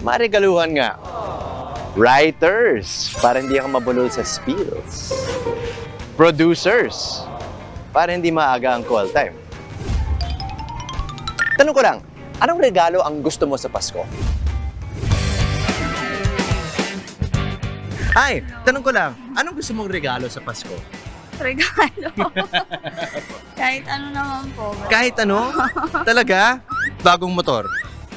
Maregaluhan nga. Writers, para hindi ka mabulol sa spills. Producers, para hindi maaga ang call time. Tanong ko lang, anong regalo ang gusto mo sa Pasko? Ay, tanong ko lang, anong gusto mong regalo sa Pasko? Regalo. Kahit ano naman po. Kahit ano? Talaga? Bagong motor?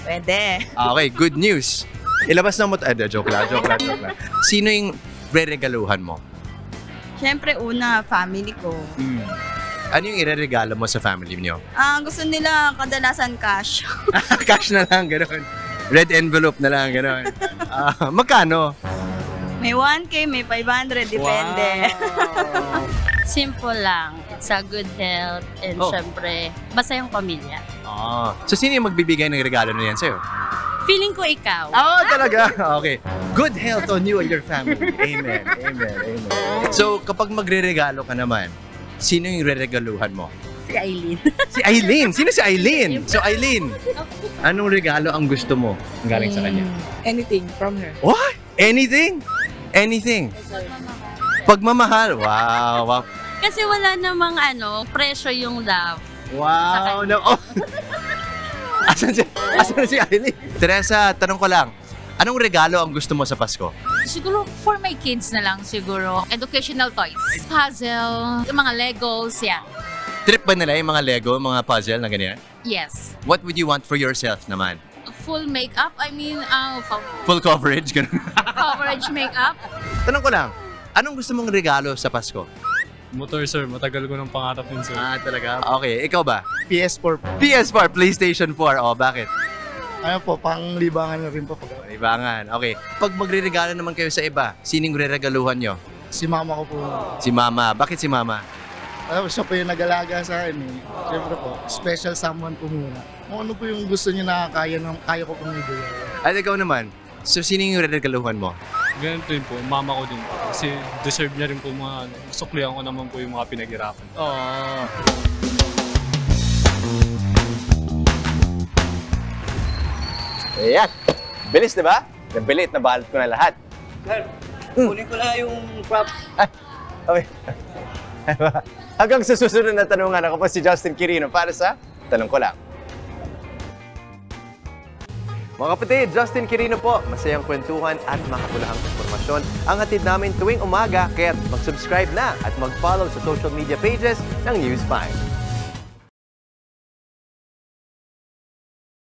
Pwede. Okay, good news. Ilabas na motor. Joke lang. Sino yung re-regaluhan mo? Siyempre, una, family ko. Ano yung ire-regalo mo sa family niyo? Gusto nila kadalasan cash. Cash na lang, gano'n. Red envelope na lang, gano'n. Magkano? May 1K, may 500, depende. Wow. Simple lang. It's a good health and syempre, basta yung pamilya. So, sino yung magbibigay ng regalo na yan sa'yo? Feeling ko ikaw. Talaga? Okay. Good health on you and your family. Amen. So, kapag magre-regalo ka naman, sino yung re-regaluhan mo? Si Aileen. Si Aileen! Sino si Aileen? So, Aileen, anong regalo ang gusto mo galing sa kanya? Anything from her. What? Anything? Anything? Pagmamahal. Wow. Kasi wala namang presyo yung love. Wow. Asan si Aileen? Teresa, tanong ko lang, anong regalo ang gusto mo sa Pasko? Siguro for my kids na lang siguro. Educational toys. Puzzle, yung mga Legos, yeah. Trip ba nila yung mga Lego, mga puzzle na ganyan? Yes. What would you want for yourself naman? Full makeup, Full coverage, ganun. coverage makeup. Tanong ko lang, anong gusto mong regalo sa Pasko? Motor, sir. Matagal ko ng pangarap yun, sir. Talaga? Okay, ikaw ba? PS4 po. PS4, PlayStation 4. Bakit? Ano po, pang-libangan na rin po. Libangan. Okay. Pag magre-regalo naman kayo sa iba, sinong re-regaluhan nyo? Si mama ko po. Si Mama. Bakit si Mama? Siya po yung nag-alaga sa akin. Siyempre po, special someone po muna. Kung ano po yung gusto niyo na kaya ko pong ibigay. At ikaw naman, so sino yung re-regaluhan mo? Ganun din po. Mama ko din po. Kasi deserve niya rin po mga suklihan ko naman po yung mga pinaghirapan. Ayan. Bilis, diba? Nabilit, nabalot ko na lahat. Kunin ko lang yung props. Okay. Hanggang sa susunod na tanungan, ako po si Justin Quirino para sa Tanong Ko Lang. Mga kapatid, Justin Quirino po. Masayang kwentuhan at makapulahang informasyon ang hatid namin tuwing umaga. Kaya mag-subscribe na at mag-follow sa social media pages ng News 5.